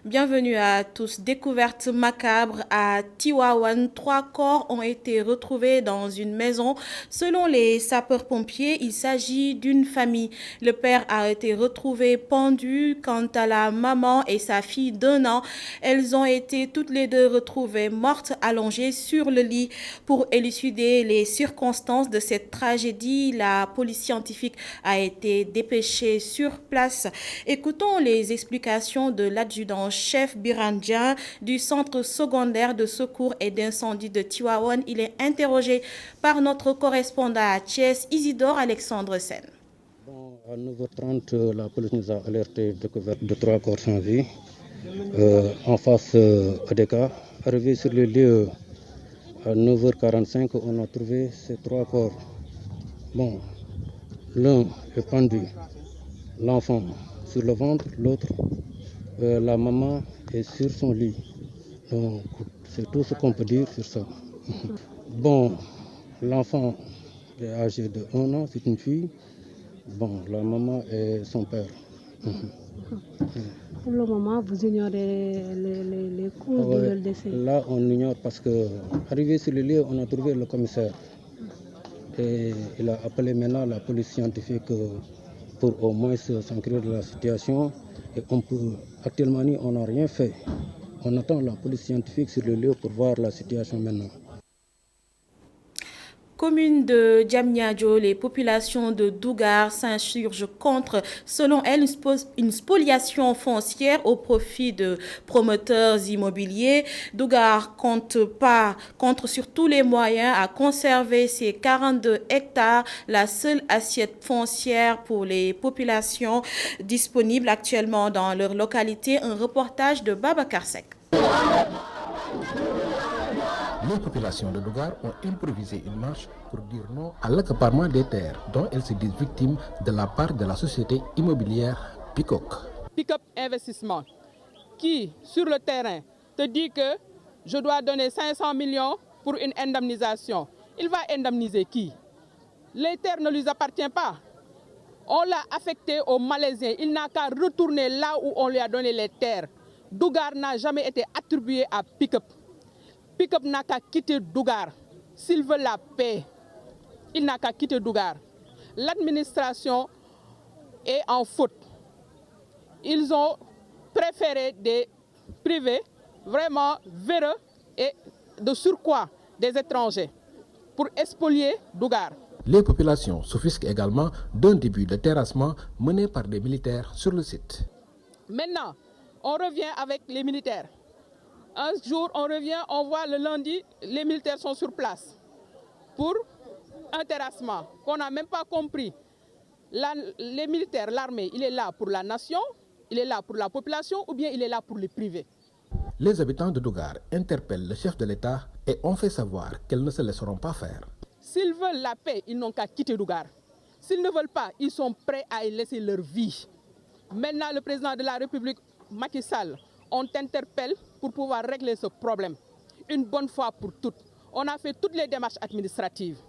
Bienvenue à tous. Découverte macabre à Tiwawan. 3 corps ont été retrouvés dans une maison. Selon les sapeurs-pompiers, il s'agit d'une famille. Le père a été retrouvé pendu. Quant à la maman et sa fille d'1 an, elles ont été toutes les deux retrouvées mortes allongées sur le lit. Pour élucider les circonstances de cette tragédie, la police scientifique a été dépêchée sur place. Écoutons les explications de l'adjudant-chef Birandja du centre secondaire de secours et d'incendie de Tiwawan. Il est interrogé par notre correspondant à Thiès, Isidore Alexandre Sen. Bon, à 9h30, la police nous a alerté de découverte de 3 corps sans vie en face ADK. Arrivé sur le lieu à 9h45, on a trouvé ces 3 corps. Bon, l'un est pendu, l'enfant sur le ventre, l'autre, la maman est sur son lit. Donc, c'est tout ce qu'on peut dire sur ça. Bon, l'enfant est âgé de 1 an, c'est une fille. Bon, la maman et son père. Pour le moment, vous ignorez les causes de leur décès. Là, on ignore parce que, arrivé sur le lieu, on a trouvé le commissaire. Et il a appelé maintenant la police scientifique pour au moins s'enquérir de la situation. Et actuellement, on n'a rien fait. On attend la police scientifique sur le lieu pour voir la situation maintenant. Commune de Diamniadio, les populations de Dougar s'insurgent contre, selon elles, une spoliation foncière au profit de promoteurs immobiliers. Dougar compte sur tous les moyens à conserver ses 42 hectares, la seule assiette foncière pour les populations disponibles actuellement dans leur localité. Un reportage de Babacar Seck. Les populations de Dougar ont improvisé une marche pour dire non à l'accaparement des terres dont elles se disent victimes de la part de la société immobilière Peacock. Pick-up Investissement qui, sur le terrain, te dit que je dois donner 500 millions pour une indemnisation. Il va indemniser qui? Les terres ne lui appartiennent pas. On l'a affecté aux Malaisiens. Il n'a qu'à retourner là où on lui a donné les terres. Dougar n'a jamais été attribué à Pick-up. Pick-up n'a qu'à quitter Dougar. S'il veut la paix, il n'a qu'à quitter Dougar. L'administration est en faute. Ils ont préféré des privés vraiment véreux et de surcroît des étrangers pour spolier Dougar. Les populations s'offusquent également d'un début de terrassement mené par des militaires sur le site. Maintenant, on revient avec les militaires. Un jour, on revient, on voit le lundi, les militaires sont sur place pour un terrassement qu'on n'a même pas compris. Les militaires, l'armée, il est là pour la nation, il est là pour la population ou bien il est là pour les privés. Les habitants de Dougar interpellent le chef de l'État et ont fait savoir qu'elles ne se laisseront pas faire. S'ils veulent la paix, ils n'ont qu'à quitter Dougar. S'ils ne veulent pas, ils sont prêts à y laisser leur vie. Maintenant, le président de la République, Macky Sall, on t'interpelle pour pouvoir régler ce problème. Une bonne fois pour toutes. On a fait toutes les démarches administratives.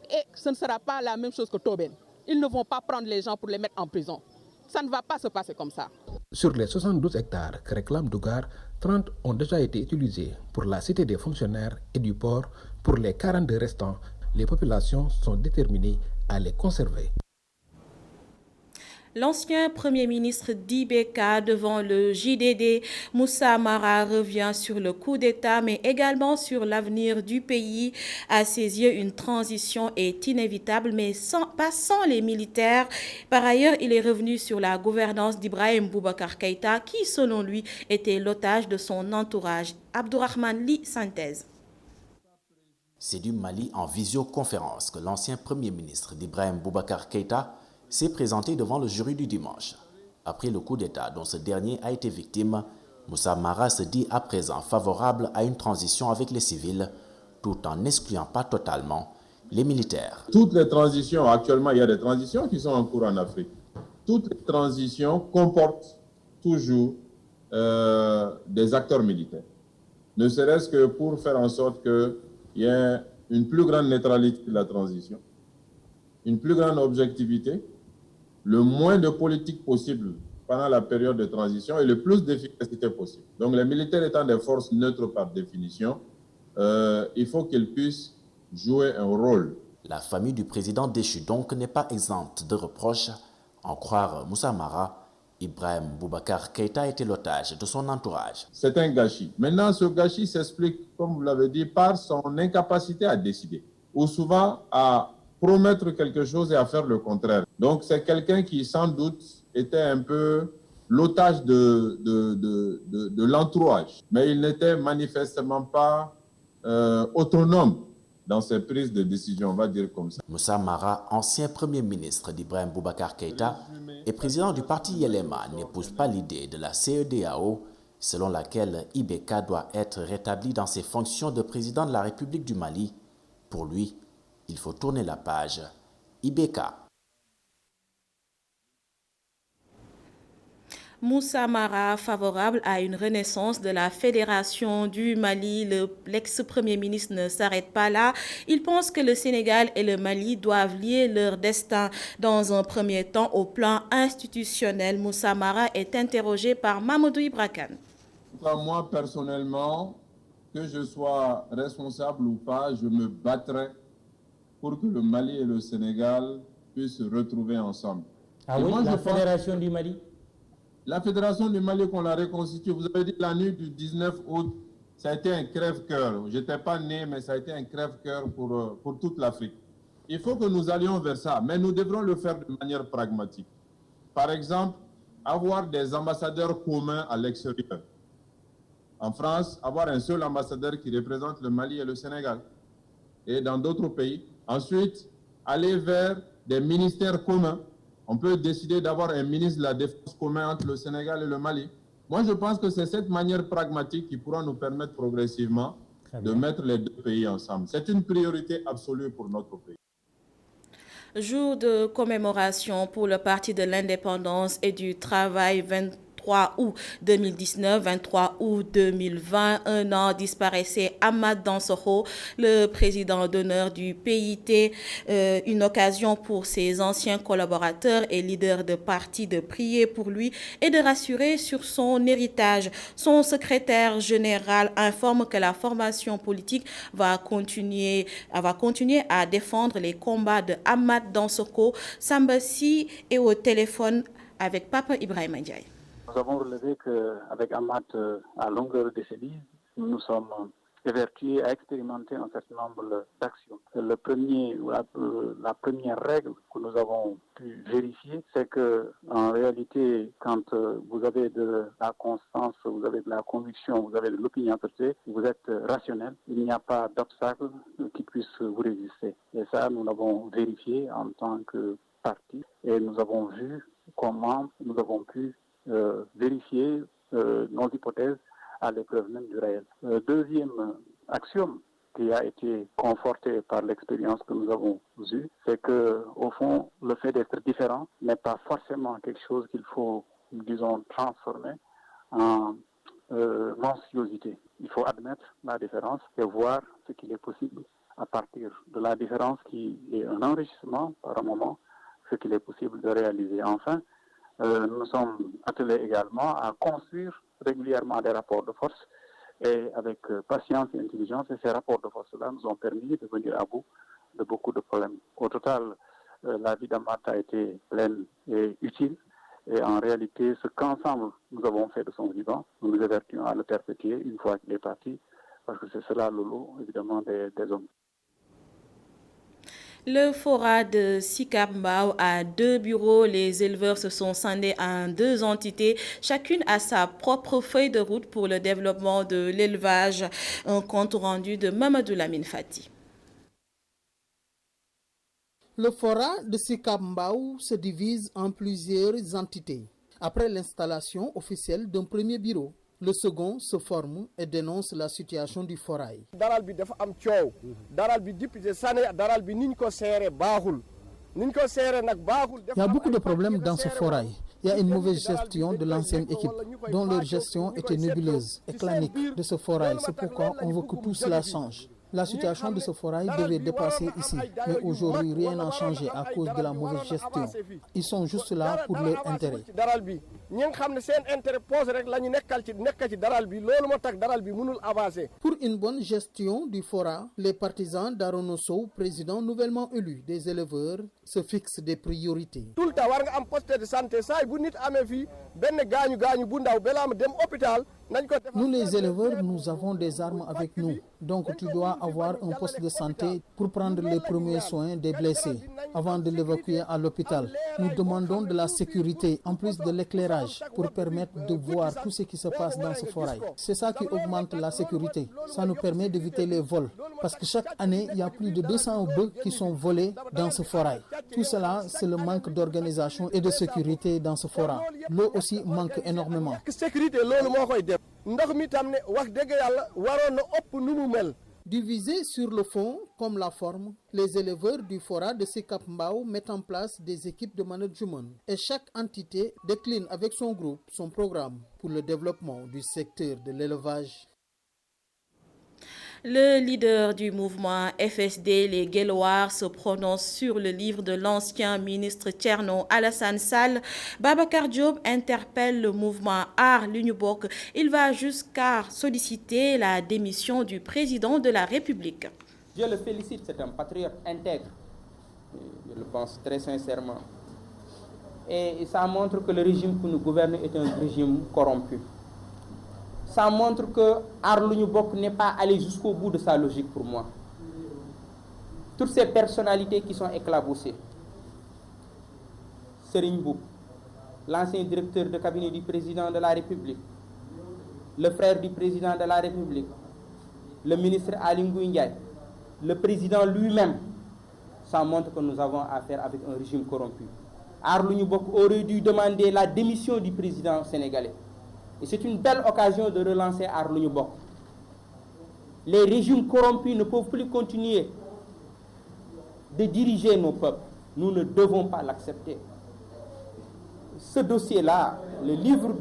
Et ce ne sera pas la même chose que Tobin. Ils ne vont pas prendre les gens pour les mettre en prison. Ça ne va pas se passer comme ça. Sur les 72 hectares que réclame Dougar, 30 ont déjà été utilisés pour la cité des fonctionnaires et du port. Pour les 42 restants, les populations sont déterminées à les conserver. L'ancien Premier ministre d'Ibeka devant le JDD, Moussa Mara, revient sur le coup d'État, mais également sur l'avenir du pays. À ses yeux, une transition est inévitable, mais pas sans les militaires. Par ailleurs, il est revenu sur la gouvernance d'Ibrahim Boubacar Keïta, qui, selon lui, était l'otage de son entourage. Abdourahmane Li, synthèse. C'est du Mali en visioconférence que l'ancien Premier ministre d'Ibrahim Boubacar Keïta s'est présenté devant le jury du dimanche. Après le coup d'État dont ce dernier a été victime, Moussa Mara se dit à présent favorable à une transition avec les civils, tout en n'excluant pas totalement les militaires. Toutes les transitions, actuellement il y a des transitions qui sont en cours en Afrique. Toutes les transitions comportent toujours des acteurs militaires. Ne serait-ce que pour faire en sorte qu'il y ait une plus grande neutralité de la transition, une plus grande objectivité, le moins de politique possible pendant la période de transition et le plus d'efficacité possible. Donc les militaires étant des forces neutres par définition, il faut qu'ils puissent jouer un rôle. La famille du président déchu donc n'est pas exempte de reproches. En croire Moussa Mara, Ibrahim Boubacar Keïta était l'otage de son entourage. C'est un gâchis. Maintenant, ce gâchis s'explique, comme vous l'avez dit, par son incapacité à décider, ou souvent à promettre quelque chose et à faire le contraire. Donc c'est quelqu'un qui, sans doute, était un peu l'otage de l'entourage, mais il n'était manifestement pas autonome dans ses prises de décision, on va dire comme ça. Moussa Mara, ancien premier ministre d'Ibrahim Boubacar Keïta et président du parti Yelema, n'épouse pas l'idée de la CEDEAO, selon laquelle IBK doit être rétabli dans ses fonctions de président de la République du Mali. Pour lui, il faut tourner la page. IBK. Moussa Mara, favorable à une renaissance de la Fédération du Mali. L'ex-premier ministre ne s'arrête pas là. Il pense que le Sénégal et le Mali doivent lier leur destin. Dans un premier temps, au plan institutionnel, Moussa Mara est interrogé par Mamadou Ibra Kane. Moi, personnellement, que je sois responsable ou pas, je me battrai pour que le Mali et le Sénégal puissent se retrouver ensemble. Ah oui, la Fédération du Mali? La Fédération du Mali, qu'on la reconstitue, vous avez dit la nuit du 19 août, ça a été un crève-cœur. Je n'étais pas né, mais ça a été un crève-cœur pour toute l'Afrique. Il faut que nous allions vers ça, mais nous devrons le faire de manière pragmatique. Par exemple, avoir des ambassadeurs communs à l'extérieur. En France, avoir un seul ambassadeur qui représente le Mali et le Sénégal. Et dans d'autres pays. Ensuite, aller vers des ministères communs. On peut décider d'avoir un ministre de la Défense commun entre le Sénégal et le Mali. Moi, je pense que c'est cette manière pragmatique qui pourra nous permettre progressivement de mettre les deux pays ensemble. C'est une priorité absolue pour notre pays. Jour de commémoration pour le Parti de l'Indépendance et du Travail, 23 août 2019, 23 août 2020, un an disparaissait Ahmad Dansokho, le président d'honneur du PIT, une occasion pour ses anciens collaborateurs et leaders de parti de prier pour lui et de rassurer sur son héritage. Son secrétaire général informe que la formation politique va continuer à défendre les combats de Ahmad Dansokho. Sambassi est au téléphone avec Papa Ibrahima Ndiaye. Nous avons relevé qu'avec Ahmad, à longueur de décennies, nous nous sommes évertués à expérimenter un certain nombre d'actions. La première règle que nous avons pu vérifier, c'est que en réalité, quand vous avez de la constance, vous avez de la conviction, vous avez de l'opiniâtreté, vous êtes rationnel, il n'y a pas d'obstacle qui puisse vous résister. Et ça, nous l'avons vérifié en tant que parti et nous avons vu comment nous avons pu vérifier nos hypothèses à l'épreuve même du réel. Deuxième axiome qui a été conforté par l'expérience que nous avons eue, c'est que, au fond, le fait d'être différent n'est pas forcément quelque chose qu'il faut, disons, transformer en monstruosité. Il faut admettre la différence et voir ce qu'il est possible à partir de la différence qui est un enrichissement par un moment, ce qu'il est possible de réaliser. Enfin, nous nous sommes attelés également à construire régulièrement des rapports de force et avec patience et intelligence. Et ces rapports de force-là nous ont permis de venir à bout de beaucoup de problèmes. Au total, la vie d'Ahmad a été pleine et utile. Et en réalité, ce qu'ensemble nous avons fait de son vivant, nous nous évertuons à le perpétuer une fois qu'il est parti, parce que c'est cela le lot, évidemment, des hommes. Le Fora de Sicap Mbao a 2 bureaux. Les éleveurs se sont scindés en 2 entités. Chacune a sa propre feuille de route pour le développement de l'élevage. Un compte rendu de Mamadou Lamine Fati. Le Fora de Sicap Mbao se divise en plusieurs entités. Après l'installation officielle d'un premier bureau, le second se forme et dénonce la situation du forail. Il y a beaucoup de problèmes dans ce forail. Il y a une mauvaise gestion de l'ancienne équipe, dont leur gestion était nébuleuse et clanique de ce forail. C'est pourquoi on veut que tout cela change. La situation de ce forail devait dépasser ici, mais aujourd'hui rien n'a changé à cause de la mauvaise gestion. Ils sont juste là pour leur intérêt. Pour une bonne gestion du fora, les partisans d'Arona Sow, président nouvellement élu des éleveurs, se fixent des priorités. Nous les éleveurs, nous avons des armes avec nous. Donc tu dois avoir un poste de santé pour prendre les premiers soins des blessés avant de l'évacuer à l'hôpital. Nous demandons de la sécurité en plus de l'éclairage pour permettre de voir tout ce qui se passe dans ce forail. C'est ça qui augmente la sécurité. Ça nous permet d'éviter les vols parce que chaque année, il y a plus de 200 bœufs qui sont volés dans ce forail. Tout cela, c'est le manque d'organisation et de sécurité dans ce forail. L'eau aussi manque énormément. Divisés sur le fond comme la forme, les éleveurs du fora de Sicap Mbao mettent en place des équipes de management et chaque entité décline avec son groupe son programme pour le développement du secteur de l'élevage. Le leader du mouvement FSD, les Guelwaars, se prononce sur le livre de l'ancien ministre Thierno Alassane Sall. Babacar Diop interpelle le mouvement Aar Li Ñu Bokk. Il va jusqu'à solliciter la démission du président de la République. Je le félicite, c'est un patriote intègre. Je le pense très sincèrement. Et ça montre que le régime que nous gouvernons est un régime corrompu. Ça montre que Aar Li Ñu Bokk n'est pas allé jusqu'au bout de sa logique pour moi. Toutes ces personnalités qui sont éclaboussées. Serigne Mboup, l'ancien directeur de cabinet du président de la République, le frère du président de la République, le ministre Aly Ngouille Ndiaye, le président lui-même, ça montre que nous avons affaire avec un régime corrompu. Aar Li Ñu Bokk aurait dû demander la démission du président sénégalais. Et c'est une belle occasion de relancer Aar Li Ñu Bokk. Les régimes corrompus ne peuvent plus continuer de diriger nos peuples. Nous ne devons pas l'accepter. Ce dossier-là, le livre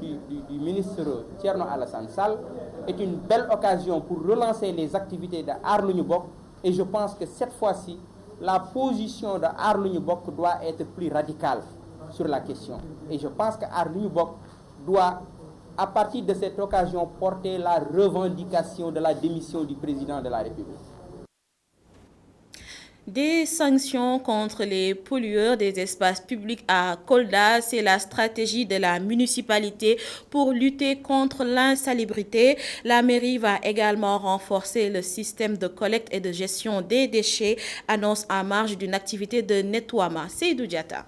du ministre Thierno Alassane Sall, est une belle occasion pour relancer les activités de Aar Li Ñu Bokk. Et je pense que cette fois-ci, la position de Aar Li Ñu Bokk doit être plus radicale sur la question. Et je pense que Aar Li Ñu Bokk doit, à partir de cette occasion, porter la revendication de la démission du président de la République. Des sanctions contre les pollueurs des espaces publics à Kolda, c'est la stratégie de la municipalité pour lutter contre l'insalubrité. La mairie va également renforcer le système de collecte et de gestion des déchets, annonce en marge d'une activité de nettoiement. Seydou Diatta.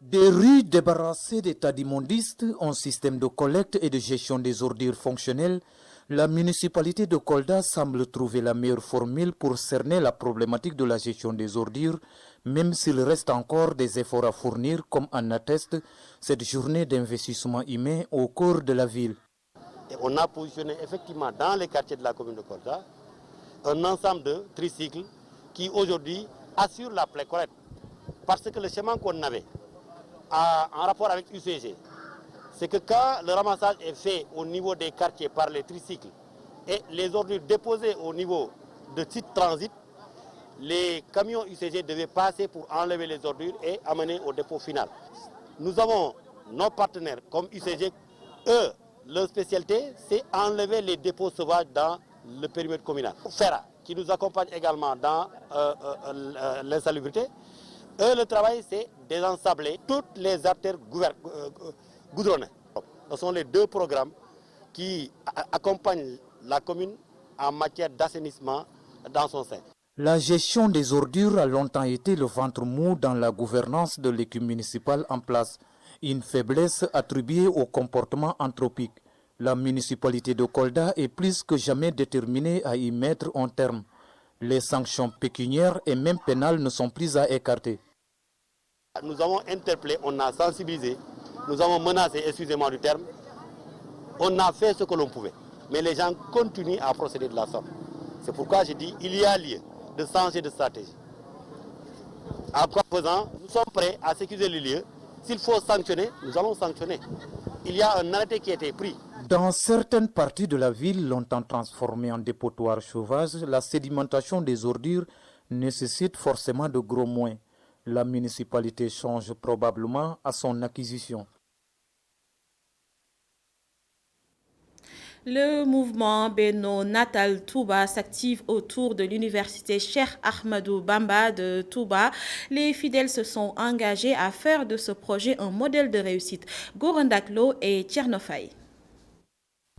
Des rues débarrassées des tas d'immondices, un système de collecte et de gestion des ordures fonctionnels, la municipalité de Kolda semble trouver la meilleure formule pour cerner la problématique de la gestion des ordures, même s'il reste encore des efforts à fournir, comme en atteste cette journée d'investissement humain au cœur de la ville. Et on a positionné effectivement dans les quartiers de la commune de Kolda un ensemble de tricycles qui aujourd'hui assurent la plaie correcte. Parce que le schéma qu'on avait en rapport avec UCG, c'est que quand le ramassage est fait au niveau des quartiers par les tricycles et les ordures déposées au niveau de sites transit, les camions UCG devaient passer pour enlever les ordures et amener au dépôt final. Nous avons nos partenaires comme UCG, eux, leur spécialité, c'est enlever les dépôts sauvages dans le périmètre communal. FERA, qui nous accompagne également dans l'insalubrité, eux, le travail, c'est désensabler toutes les artères goudronnées. Ce sont les deux programmes qui accompagnent la commune en matière d'assainissement dans son sein. La gestion des ordures a longtemps été le ventre mou dans la gouvernance de l'équipe municipale en place, une faiblesse attribuée au comportement anthropique. La municipalité de Kolda est plus que jamais déterminée à y mettre un terme. Les sanctions pécuniaires et même pénales ne sont plus à écarter. Nous avons interpellé, on a sensibilisé, nous avons menacé, excusez-moi du terme, on a fait ce que l'on pouvait. Mais les gens continuent à procéder de la sorte. C'est pourquoi je dis qu'il y a lieu de changer de stratégie. En quoi faisant, nous sommes prêts à sécuriser le lieu. S'il faut sanctionner, nous allons sanctionner. Il y a un arrêté qui a été pris. Dans certaines parties de la ville, longtemps transformées en dépotoirs sauvages, la sédimentation des ordures nécessite forcément de gros moyens. La municipalité change probablement à son acquisition. Le mouvement Benno Natal Touba s'active autour de l'université Cheikh Ahmadou Bamba de Touba. Les fidèles se sont engagés à faire de ce projet un modèle de réussite. Gorandaklo et Tchernofay.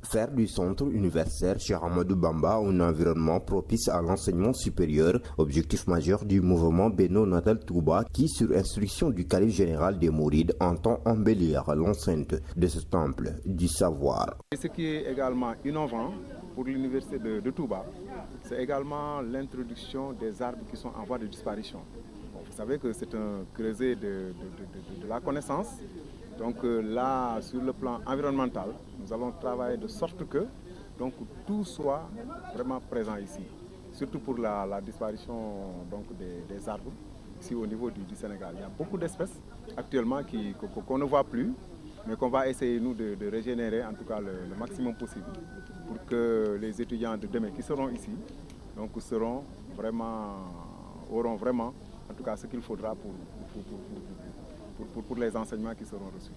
Faire du centre universitaire Cheikh Ahmadou Bamba un environnement propice à l'enseignement supérieur, objectif majeur du mouvement Benno Natal Touba qui, sur instruction du calife général des Mourides, entend embellir l'enceinte de ce temple du savoir. Et ce qui est également innovant pour l'université de Touba, c'est également l'introduction des arbres qui sont en voie de disparition. Bon, vous savez que c'est un creuset de la connaissance. Donc là, sur le plan environnemental, nous allons travailler de sorte que donc, tout soit vraiment présent ici. Surtout pour la disparition donc, des arbres ici au niveau du Sénégal. Il y a beaucoup d'espèces actuellement qu'on ne voit plus, mais qu'on va essayer nous de régénérer en tout cas le maximum possible pour que les étudiants de demain qui seront ici donc, auront vraiment en tout cas ce qu'il faudra pour les enseignements qui seront reçus.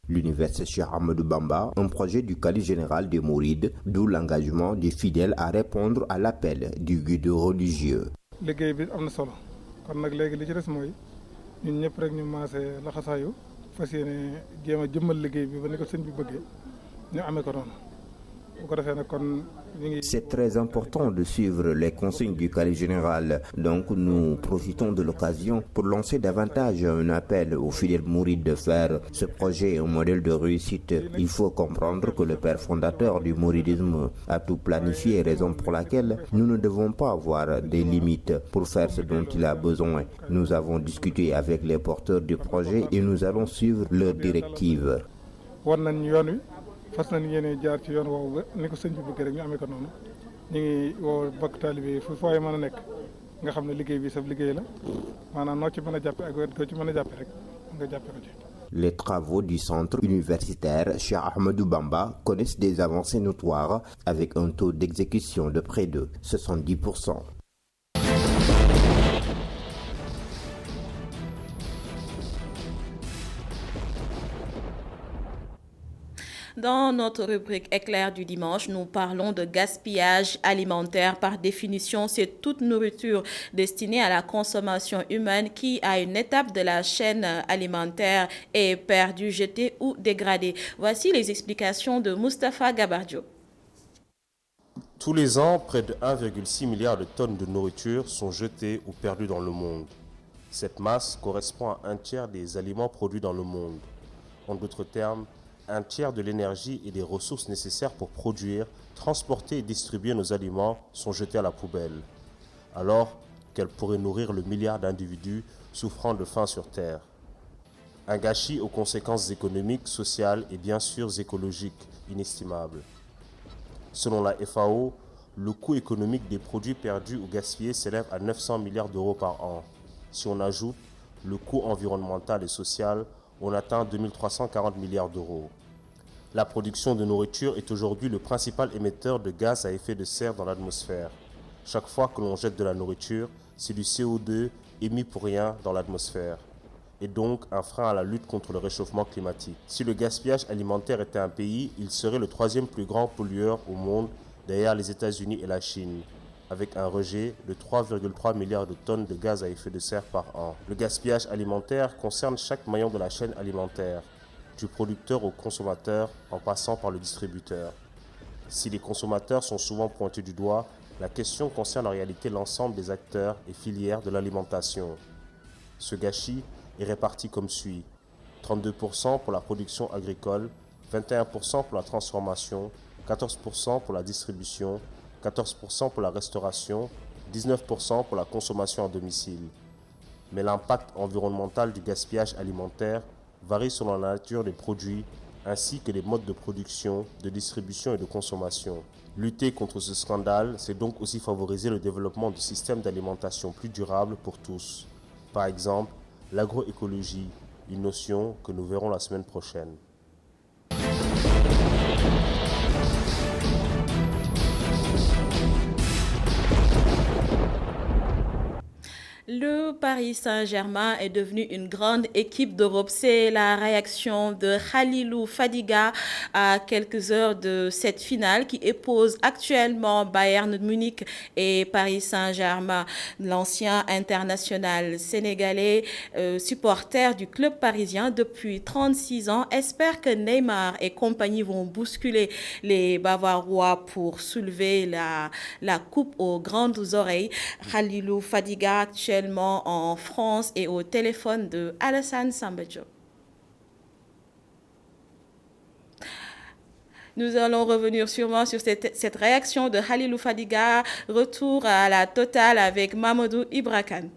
L'université Cheikh Ahmadou Bamba, un projet du calife général des Mourides, d'où l'engagement des fidèles à répondre à l'appel du guide religieux. C'est très important de suivre les consignes du calife général. Donc nous profitons de l'occasion pour lancer davantage un appel aux fidèles mourides de faire ce projet un modèle de réussite. Il faut comprendre que le père fondateur du mouridisme a tout planifié, raison pour laquelle nous ne devons pas avoir des limites pour faire ce dont il a besoin. Nous avons discuté avec les porteurs du projet et nous allons suivre leurs directives. fas nañ yéene jaar ci yoon woowu ba ni ko sëñ bi bëgg rek ñu amee ko noonu ñu ngi woo bokk taalibe fu fooy mën a nekk nga xam ne liggéey bi sa liggéey la maanaam noo ci mën a jàppe ak wet goo ci mën a jàppe rek nga jàppe ko ci. Les travaux du centre universitaire Cheikh Ahmadou Bamba connaissent des avancées notoires avec un taux d'exécution de près de 70%. Dans notre rubrique Éclair du dimanche, nous parlons de gaspillage alimentaire. Par définition, c'est toute nourriture destinée à la consommation humaine qui, à une étape de la chaîne alimentaire, est perdue, jetée ou dégradée. Voici les explications de Mustapha Gabardio. Tous les ans, près de 1,6 milliard de tonnes de nourriture sont jetées ou perdues dans le monde. Cette masse correspond à un tiers des aliments produits dans le monde. En d'autres termes, un tiers de l'énergie et des ressources nécessaires pour produire, transporter et distribuer nos aliments sont jetés à la poubelle, alors qu'elles pourraient nourrir le milliard d'individus souffrant de faim sur Terre. Un gâchis aux conséquences économiques, sociales et bien sûr écologiques inestimables. Selon la FAO, le coût économique des produits perdus ou gaspillés s'élève à 900 milliards d'euros par an. Si on ajoute le coût environnemental et social, on atteint 2340 milliards d'euros. La production de nourriture est aujourd'hui le principal émetteur de gaz à effet de serre dans l'atmosphère. Chaque fois que l'on jette de la nourriture, c'est du CO2 émis pour rien dans l'atmosphère, et donc un frein à la lutte contre le réchauffement climatique. Si le gaspillage alimentaire était un pays, il serait le troisième plus grand pollueur au monde, derrière les États-Unis et la Chine, avec un rejet de 3,3 milliards de tonnes de gaz à effet de serre par an. Le gaspillage alimentaire concerne chaque maillon de la chaîne alimentaire, du producteur au consommateur en passant par le distributeur. Si les consommateurs sont souvent pointés du doigt, la question concerne en réalité l'ensemble des acteurs et filières de l'alimentation. Ce gâchis est réparti comme suit: 32% pour la production agricole, 21% pour la transformation, 14% pour la distribution, 14% pour la restauration, 19% pour la consommation à domicile. Mais l'impact environnemental du gaspillage alimentaire varie selon la nature des produits ainsi que les modes de production, de distribution et de consommation. Lutter contre ce scandale, c'est donc aussi favoriser le développement de systèmes d'alimentation plus durables pour tous. Par exemple, l'agroécologie, une notion que nous verrons la semaine prochaine. Le Paris Saint-Germain est devenu une grande équipe d'Europe. C'est la réaction de Khalilou Fadiga à quelques heures de cette finale qui oppose actuellement Bayern Munich et Paris Saint-Germain. L'ancien international sénégalais, supporter du club parisien depuis 36 ans, espère que Neymar et compagnie vont bousculer les Bavarois pour soulever la coupe aux grandes oreilles. Khalilou Fadiga, actuellement en France, et au téléphone de Alassane Sambadjo. Nous allons revenir sûrement sur cette réaction de Khalilou Fadiga. Retour à la totale avec Mamadou Ibrakan.